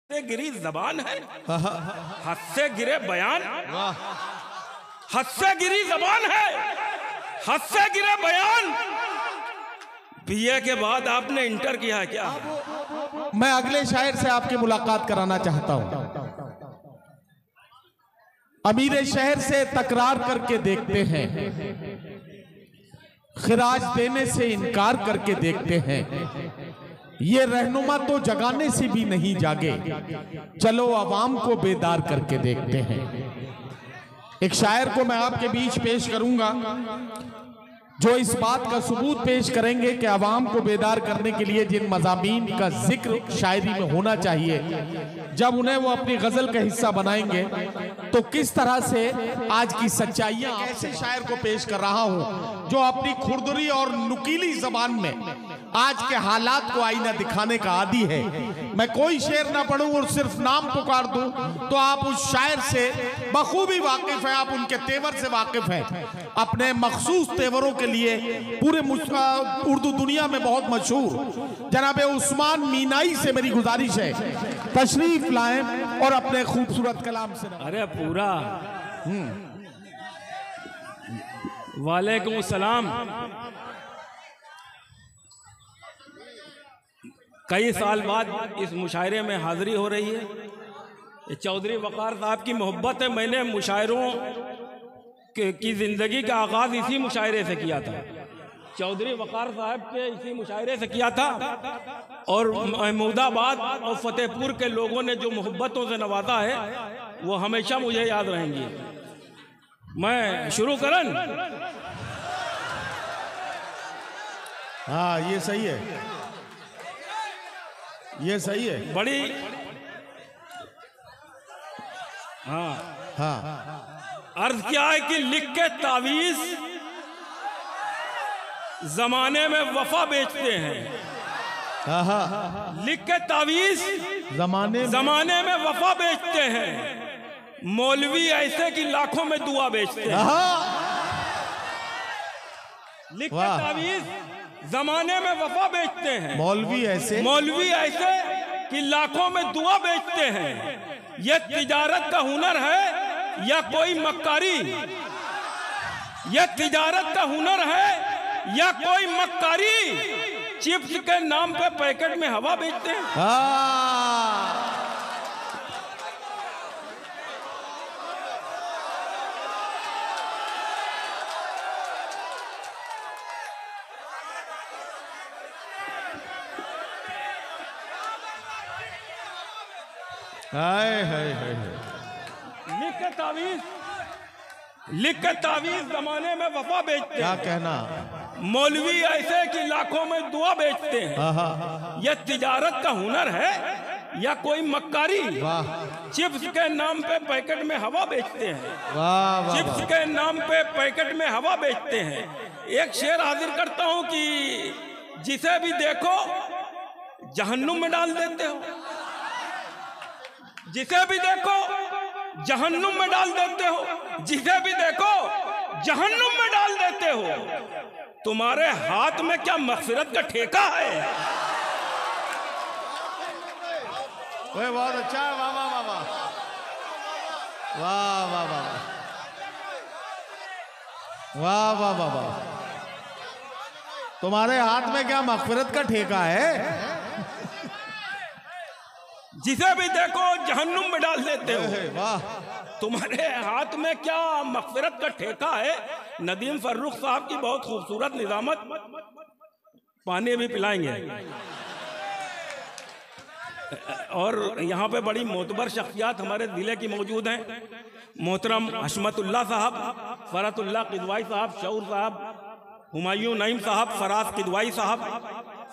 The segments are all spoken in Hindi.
से गिरी जबान है, हद से गिरे बयान, हद से गिरी जबान है, हद से गिरे बयान। बीए के बाद आपने इंटर किया है क्या? मैं अगले शायर से आपकी मुलाकात कराना चाहता हूं। अमीर शहर से तकरार करके देखते हैं, खिराज देने से इनकार करके देखते हैं, ये रहनुमा तो जगाने से भी नहीं जागे, चलो अवाम को बेदार करके देखते हैं। एक शायर को मैं आपके बीच पेश करूंगा जो इस बात का सबूत पेश करेंगे कि अवाम को बेदार करने के लिए जिन मज़ामीन का जिक्र शायरी में होना चाहिए, जब उन्हें वो अपनी गजल का हिस्सा बनाएंगे तो किस तरह से आज की सच्चाइयां ऐसे शायर को पेश कर रहा हूं जो अपनी खुरदरी और नुकीली जबान में आज के हालात को आईना दिखाने का आदी है। मैं कोई शेर ना पढ़ूं और सिर्फ नाम पुकार दूं तो आप उस शायर से बखूबी वाकिफ हैं, आप उनके तेवर से वाकिफ हैं, अपने मखसूस तेवरों के लिए पूरे उर्दू दुनिया में बहुत मशहूर जनाब उस्मान मीनाई से मेरी गुजारिश है तशरीफ लाएं और अपने खूबसूरत कलाम से। अरे पूरा वालेकुम सलाम। कई साल बाद इस मुशायरे में हाजिरी हो रही है। ये चौधरी वकार साहब की मोहब्बत है। मैंने मुशायरों की ज़िंदगी का आगाज़ इसी मुशायरे से किया था, चौधरी वकार साहब के इसी मुशायरे से किया था, और महमूदाबाद और फतेहपुर के लोगों ने जो मोहब्बतों से नवाजा है वो हमेशा मुझे याद रहेंगी। मैं शुरू करन? हाँ, ये सही है, ये सही है। बड़ी हाँ हाँ, अर्ज क्या है कि लिख के तावीज़ जमाने में वफा बेचते हैं। लिख के तावीज़ जमाने में वफा बेचते हैं। मौलवी ऐसे कि लाखों में दुआ बेचते हैं। लिख के तावीज़ जमाने में वफा बेचते हैं। मौलवी ऐसे कि लाखों में दुआ बेचते हैं। यह तिजारत का हुनर है या कोई मक्कारी? यह तिजारत का हुनर है या कोई मक्कारी? चिप्स के नाम पे पैकेट में हवा बेचते हैं। हाय हाय हाय। लिख के तावीज़ जमाने में वफा बेचते हैं। क्या कहना? मौलवी ऐसे कि लाखों में दुआ बेचते हैं। यह तिजारत का हुनर है या कोई मक्कारी? चिप्स के नाम पे पैकेट में हवा बेचते हैं। चिप्स के नाम पे पैकेट में हवा बेचते हैं। एक शेर हाजिर करता हूं कि जिसे भी देखो जहन्नुम में डाल देते हो, जिसे भी देखो जहन्नुम में डाल देते हो, जिसे भी देखो जहन्नुम में डाल देते हो। तुम्हारे हाथ में क्या मग़फ़िरत का ठेका है? ओए बहुत अच्छा है। वाह वाह वाह वाह वाह वाह वाह वाह वाह वाह। तुम्हारे हाथ में क्या मग़फ़िरत का ठेका है? जिसे भी देखो जहन्नुम में डाल देते हो। वाह, तुम्हारे हाथ में क्या मग़फ़िरत का ठेका है? नदीम फर्रुख साहब की बहुत खूबसूरत निज़ामत, पानी भी पिलाएंगे। और यहाँ पे बड़ी मोतबर शख्सियात हमारे ज़िले की मौजूद हैं। मोहतरम हशमतुल्लाह साहब, फ़रतुल्लाह किदवाई साहब, शऊर साहब, हुमायूं नईम साहब, फराज किदवाई साहब,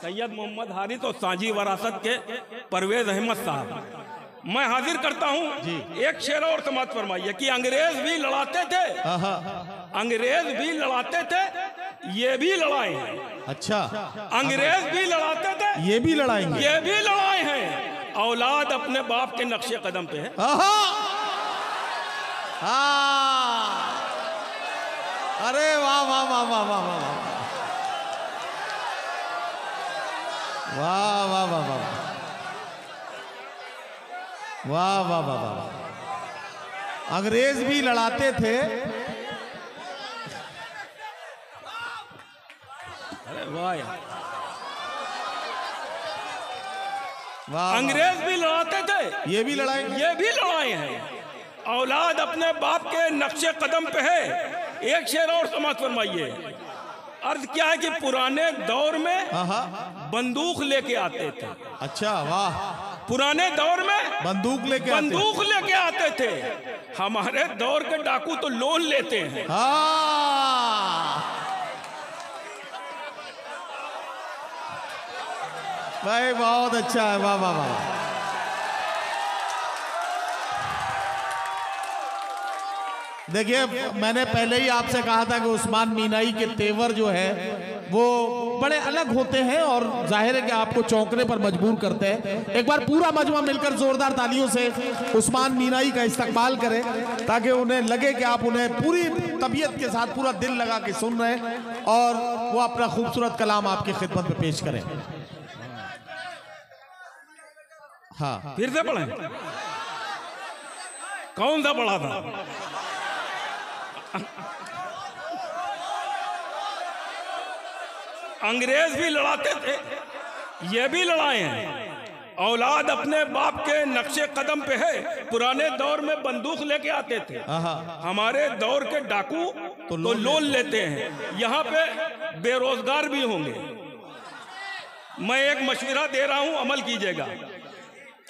सैयद मोहम्मद हारिस और साजी वरासत के परवेज अहमद साहब। मैं हाजिर करता हूँ एक शेर और समात फरमाइए कि अंग्रेज भी लड़ाते थे, अंग्रेज भी लड़ाते थे, ये भी लड़ाए हैं। अच्छा, अंग्रेज भी लड़ाते थे, ये भी लड़ाएंगे, ये भी लड़ाए हैं। औलाद अपने बाप के नक्शे कदम पे है। अरे वाह वाह वाह वाह वाह वाह वाह वाह वाह वाह। वाह वाह वाह वाह, अंग्रेज भी लड़ाते थे। अरे वाह यार, वाह, अंग्रेज भी लड़ाते थे, ये भी लड़ाएंगे, ये भी लड़ाए हैं। औलाद अपने बाप के नक्शे कदम पे है। एक शेर और समाप्त फरमाइए। अर्थ क्या है कि पुराने दौर में बंदूक लेके आते थे। अच्छा वाह, पुराने दौर में बंदूक लेके आते थे। हमारे दौर के डाकू तो लोन लेते हैं। भाई बहुत अच्छा है, वाह वाह वाह। देखिए, मैंने पहले ही आपसे कहा था कि उस्मान मीनाई के तेवर जो है वो बड़े अलग होते हैं और जाहिर है कि आपको चौंकने पर मजबूर करते हैं। एक बार पूरा मजमा मिलकर जोरदार तालियों से उस्मान मीनाई का इस्तकबाल करें ताकि उन्हें लगे कि आप उन्हें पूरी तबीयत के साथ पूरा दिल लगा के सुन रहे हैं और वो अपना खूबसूरत कलाम आपकी खिदमत में पेश करें। हाँ, फिर से पढ़े। कौन सा पढ़ा था? अंग्रेज भी लड़ाते थे, ये भी लड़ाए हैं। औलाद अपने बाप के नक्शे कदम पे है। पुराने दौर में बंदूक लेके आते थे, हमारे दौर के डाकू तो लोन लेते हैं। यहाँ पे बेरोजगार भी होंगे। मैं एक मशवरा दे रहा हूँ, अमल कीजिएगा।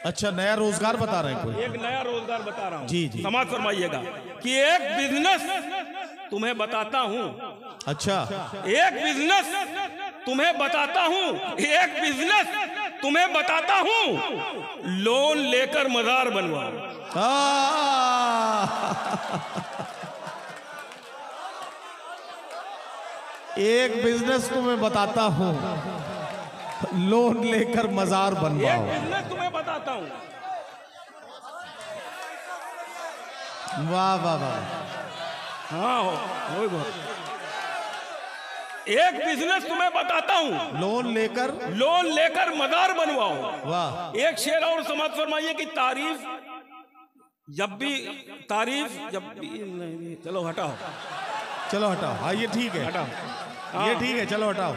अच्छा, नया रोजगार बता रहे हैं कोई? एक नया रोजगार बता रहा हूँ, जी जी, समाज फरमाइएगा कि एक बिजनेस तुम्हें बताता हूँ। अच्छा, एक बिजनेस तुम्हें बताता हूँ, एक बिजनेस तुम्हें बताता हूँ, लोन लेकर मजार बनवाओ। एक बिजनेस तुम्हें बताता हूँ, लोन लेकर मजार बनवाओ। एक बिजनेस तुम्हें बताता हूँ। वाह वाह वाह, हाँ हो एक बिजनेस तुम्हें बताता हूँ, लोन लेकर मजार बनवाओ। वाह, एक शेर और समाज फरमाइए कि तारीफ जब भी नहीं, चलो हटाओ। हाँ ये ठीक है, हटाओ, ये ठीक है, चलो हटाओ।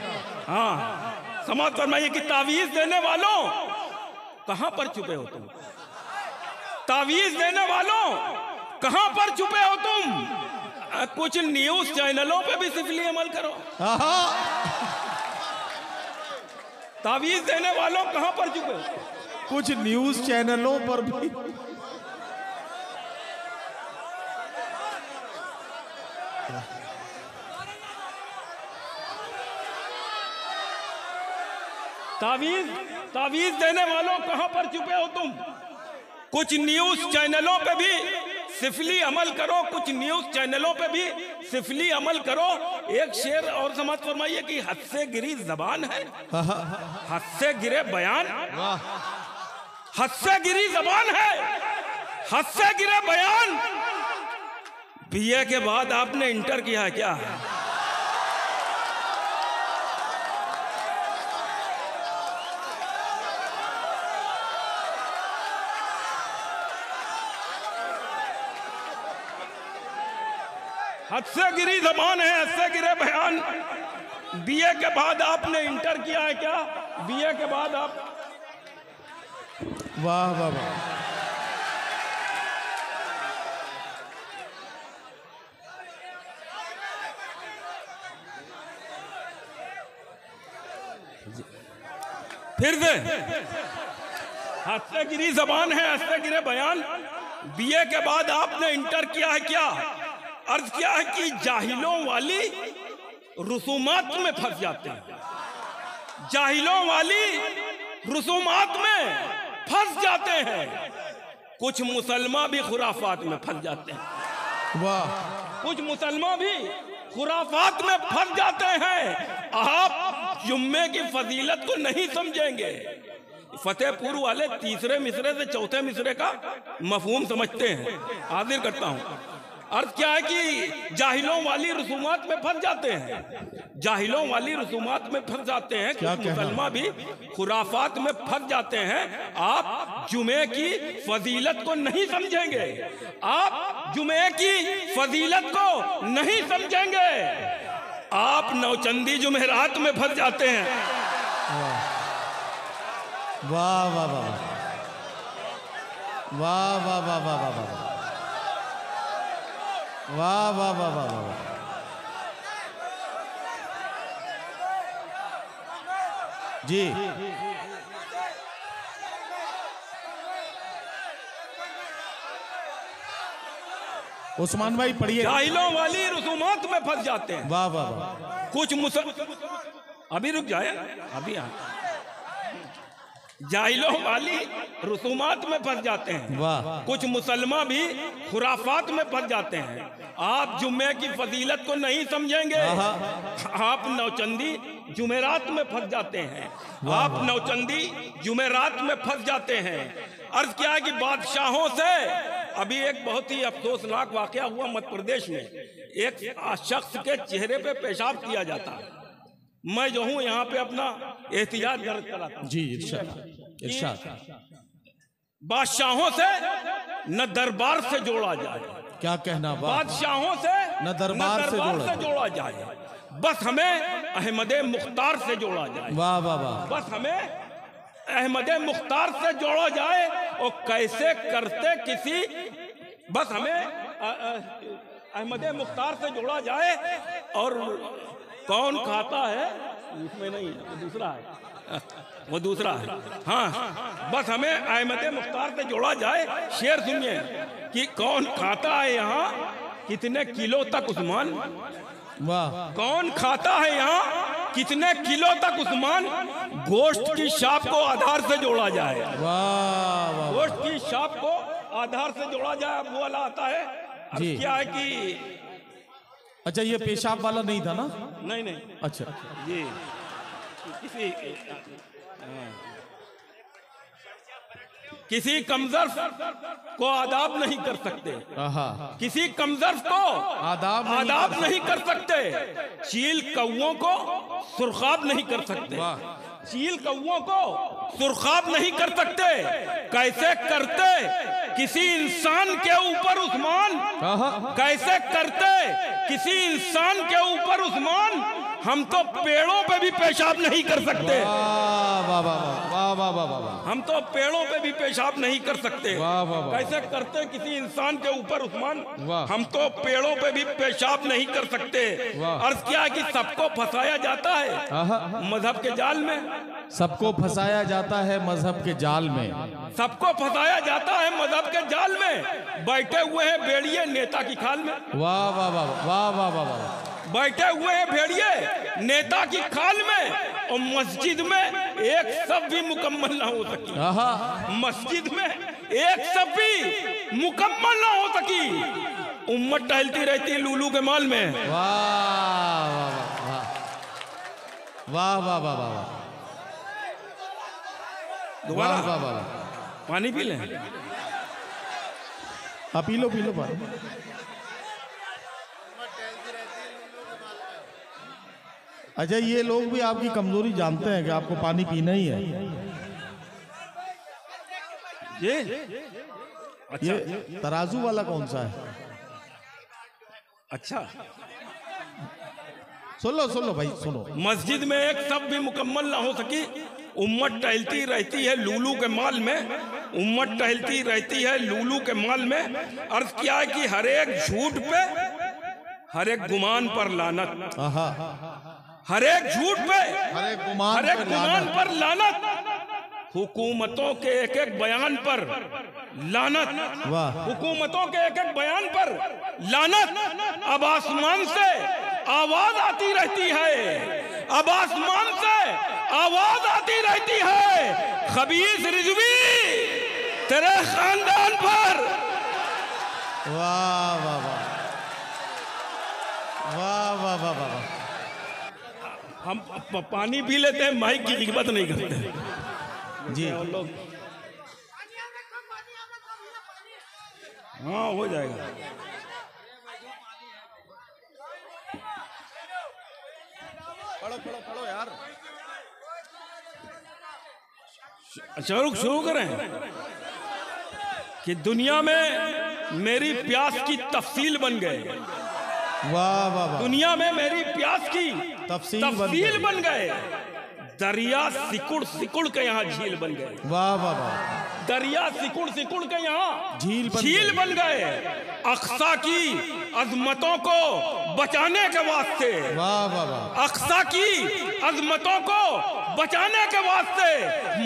हाँ, समाज फरमाइए कि तावीज देने वालों कहां पर छुपे हो तुम? तावीज देने वालों कहां पर छुपे हो तुम? कुछ न्यूज चैनलों पे भी सिफली अमल करो। तावीज देने वालों कहां पर छुपे हो? कुछ न्यूज चैनलों पर भी। तावीज देने वालों कहां पर छुपे हो तुम? कुछ न्यूज चैनलों पे भी सिफली अमल करो, कुछ न्यूज चैनलों पे भी सिफली अमल करो। एक शेर और समाज फरमाइए कि हद से गिरी जबान है, हद से गिरे बयान, हद से गिरी जबान है, हद से गिरे बयान। बीए के बाद आपने इंटर किया है क्या? हद से गिरी जबान है, हद से गिरे बयान। बीए के बाद आपने इंटर किया है क्या? बीए के बाद आप वाह वाह वाह, फिर से हद से गिरी जबान है, हद से गिरे बयान। बीए के बाद आपने इंटर किया है क्या? अर्थ क्या है कि जाहिलों वाली रसूमात में फंस जाते हैं, जाहिलों वाली रसूमात में फंस जाते हैं। कुछ मुसलमान भी खुराफात में फंस जाते हैं। वाह, कुछ मुसलमान भी खुराफात में फंस जाते हैं। आप जुम्मे की फजीलत को नहीं समझेंगे। फतेहपुर वाले तीसरे मिसरे से चौथे मिसरे का मफहूम समझते हैं। हाजिर करता हूं अर्थ क्या है कि जाहिलों वाली रसूमात में फंस जाते हैं, जाहिलों वाली रसूमात में फंस जाते हैं। कुछ मुसलमान भी खुराफात में फंस जाते हैं। आप जुमे की फजीलत को नहीं समझेंगे, आप जुमे की फजीलत को नहीं समझेंगे, आप नौचंदी जुमेरात में फंस जाते हैं। वाह वाह वाह वाह वाह वाह वाह वाह वाह वाह वाह वाह वाह। जी उस्मान भाई पढ़िए। जाहिलों वाली रसूमात में फंस जाते हैं। वाह वाह वाह। कुछ अभी रुक जाए, अभी जाहिलों वाली रसूमात में फंस जाते हैं। वाह। कुछ मुसलमान भी खुराफात में फंस जाते हैं। आप जुम्मे की फजीलत को नहीं समझेंगे, आप नौचंदी जुमेरात में फंस जाते हैं, आप नौचंदी जुमेरात में फंस जाते हैं। अर्ज क्या है कि बादशाहों से अभी एक बहुत ही अफसोसनाक वाकया हुआ मध्य प्रदेश में। एक शख्स के चेहरे पे पेशाब किया जाता है। मैं जो हूँ यहाँ पे अपना एहतियात दर्ज कराता हूँ। जी इरशाद। बादशाहों से न दरबार से जोड़ा जाए। क्या कहना? बादशाहों से न दरबार से जोड़ा जाए, बस हमें अहमद मुख्तार से जोड़ा जाए। वाह वाह वाह। बस हमें अहमद मुख्तार से जोड़ा जाए। और कैसे करते किसी, बस हमें अहमद मुख्तार से जोड़ा जाए। और कौन खाता है इसमें नहीं, वो दूसरा है, वो दूसरा है। हाँ, बस हमें अहमद मुख्तार से जोड़ा जाए। शेर सुनिए कि कौन खाता है यहाँ कितने किलो तक उस्मान। वाह। कौन खाता है यहाँ कितने किलो तक उस्मान। गोश्त की शाप को आधार से जोड़ा जाए। वाह। गोश्त की शाप को आधार से जोड़ा जाए। अब वो वाला आता है। जी। क्या है कि अच्छा, ये पेशाब वाला नहीं था ना? नहीं नहीं। अच्छा ये किसी कमजर्फ को आदाब नहीं कर सकते, किसी कमजर्फ को आदाब नहीं कर सकते। चील कौओं को सुरखाब नहीं कर सकते, चील कौओं को सुरखाब नहीं कर सकते। कैसे करते किसी इंसान के ऊपर उस्मान, कैसे करते किसी इंसान के ऊपर उस्मान। हम तो पेड़ों पे भी पेशाब नहीं कर सकते। हम तो पेड़ों पे भी पेशाब नहीं कर सकते। कैसे करते किसी इंसान के ऊपर उस्मान। हम तो पेड़ों पे भी पेशाब नहीं कर सकते। अर्ज क्या है कि सबको फंसाया जाता है मजहब के जाल में। सबको फंसाया जाता है मजहब के जाल में। सबको फंसाया जाता है मजहब के जाल में। बैठे हुए हैं भेड़िए नेता की खाल में। वाह वाह वाह वाह वाह वाह वाह। बैठे हुए हैं भेड़िए नेता की खाल में। और मस्जिद में एक सब भी मुकम्मल ना हो सकी। मस्जिद में एक सब भी मुकम्मल ना हो सकी। उम्मत टहलती रहती है लूलू के माल में। वाह वाह वाह वाह वाह। दोबारा पानी पी लें। P low P low. अच्छा, ये लोग भी आपकी कमजोरी जानते हैं कि आपको पानी पीना ही है। ये अच्छा, ये तराजू वाला कौन सा है? अच्छा, सुन लो भाई सुनो। मस्जिद में एक सब भी मुकम्मल ना हो सकी। उम्मत टहलती रहती है लूलू के माल में। उम्मत टहलती रहती है लूलू के माल में। अर्थ क्या है कि हर एक झूठ पे, हर एक गुमान पर लानत। हर एक झूठ पे, हर एक गुमान पर लानत। हुकूमतों के एक एक बयान पर लानत। हुकूमतों के एक एक बयान पर लानत। अब आसमान से आवाज आती रहती है, अब आसमान से आवाज आती रहती है। खबीस रिजवी तेरे खानदान पर। वाह वाह वाह वाह वाह वाह वाह। हम पानी पी लेते हैं, माइक की कीमत नहीं करते जी। लोग हाँ हो जाएगा। पढ़ो यार। शुरू करें कि दुनिया में मेरी प्यास की तफसील बन गए। वाह वाह वाह। दुनिया में मेरी प्यास की तफसील बन गए। दरिया सिकुड़ सिकुड़ के यहाँ झील बन गए। वाह वाह वाह। दरिया सिकुड़ सिकुड़ के यहाँ झील बन गए। अक्सा की अजमतों को बचाने के वास्ते, वाह वाह वाह, अक्सा की अजमतों को बचाने के वास्ते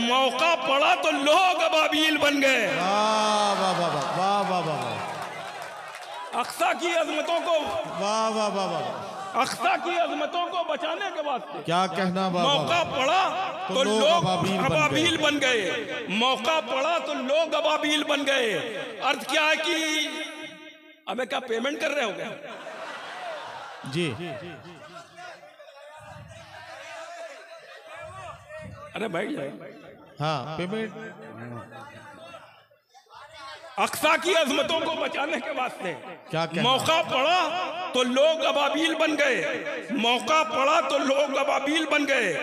मौका पड़ा तो लोग अबाबील बन गए। वाह वाह वाह वाह वाह वाह वाह। अक्सा की अजमतों को, वाह वाह वाह वाह, अक्सा की अजमतों को बचाने के वास्ते क्या कहना। मौका पड़ा तो लोग अबाबील बन गए। मौका पड़ा तो लोग अबाबील बन गए। अर्थ क्या है कि हमें क्या पेमेंट कर रहे हो क्या? जी। अरे बैठ जाए। हाँ, पेमेंट। अक्सा की अजमतों को बचाने के वास्ते क्या कहना? मौका पड़ा तो लोग अबाबील बन गए। मौका पड़ा तो लोग अबाबील बन गए।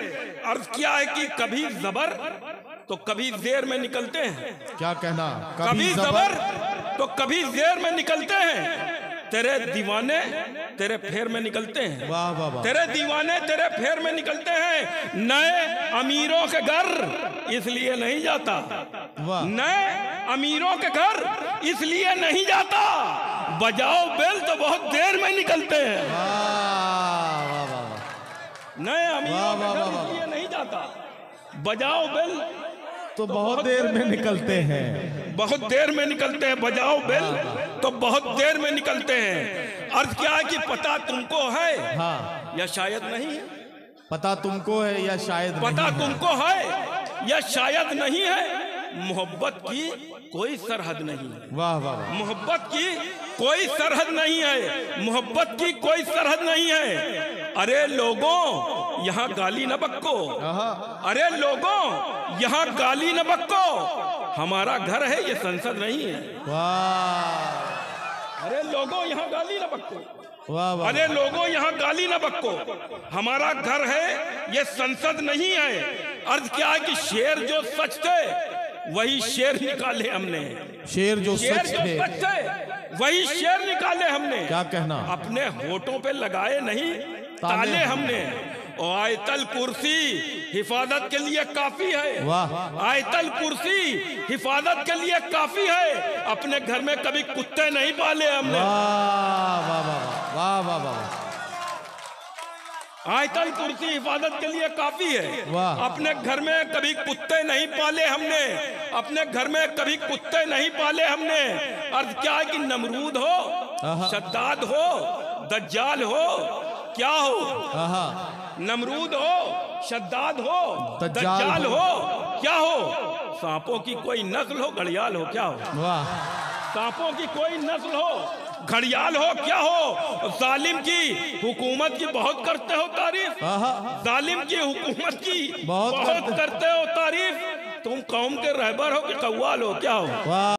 अर्थ क्या है कि कभी जबर तो कभी जेर में निकलते हैं। क्या कहना। कभी जबर तो कभी जेर में निकलते हैं। तेरे दीवाने तेरे फेर में निकलते हैं। वाह वाह वाह। तेरे दीवाने तेरे फेर में निकलते हैं। नए अमीरों के घर इसलिए नहीं जाता। नए अमीरों के घर इसलिए नहीं जाता। बजाओ बेल तो बहुत देर में निकलते हैं। नए अमीरों के घर इसलिए नहीं जाता। बजाओ बेल तो बहुत देर में निकलते हैं। बहुत देर में निकलते हैं। बजाओ बेल तो बहुत देर में निकलते हैं। अर्थ क्या है कि पता तुमको है, हाँ, या शायद नहीं है। पता तुमको है या शायद पता नहीं तुमको है या शायद नहीं है। मोहब्बत की कोई सरहद नहीं है। वाह वाह वाह। मोहब्बत की कोई सरहद नहीं है। मोहब्बत की कोई सरहद नहीं है। अरे लोगों यहाँ गाली न बक्को। अरे लोगों यहाँ गाली न बक्को। हमारा घर है, ये संसद नहीं है। वाह। अरे लोगों यहाँ गाली न बक्को। वाह वाह। अरे लोगों यहाँ गाली न बक्को। हमारा घर है, ये संसद नहीं है। अर्थ क्या है कि शेर जो सच थे वही शेर निकाले हमने। शेर जो सच थे वही शेर निकाले हमने। क्या कहना। अपने होठों पे लगाए नहीं ताले हमने। और आयतल कुर्सी हिफाजत के लिए काफी है। वाह। आयतल कुर्सी हिफाजत के लिए काफी है। अपने घर में कभी कुत्ते नहीं पाले हमने। वाह वाह वाह वाह वाह वाह। आयतल कुर्सी हिफाजत के लिए काफी है। वाह। अपने घर में कभी कुत्ते नहीं पाले हमने। अपने घर में कभी कुत्ते नहीं पाले हमने। अर्थ क्या है कि नमरूद हो, शद्दाद हो, दज्जाल हो, क्या हो। नमरूद हो, शद्दाद हो, दज्जाल हो, क्या हो। सांपों की कोई नस्ल हो, घड़ियाल हो, क्या हो। वाह। सांपों की कोई नस्ल हो, घड़ियाल हो, क्या हो। जालिम की हुकूमत की बहुत करते हो तारीफ। जालिम की हुकूमत की बहुत करते हो तारीफ। तुम कौम के रहबर हो कि कव्वाल हो, क्या हो।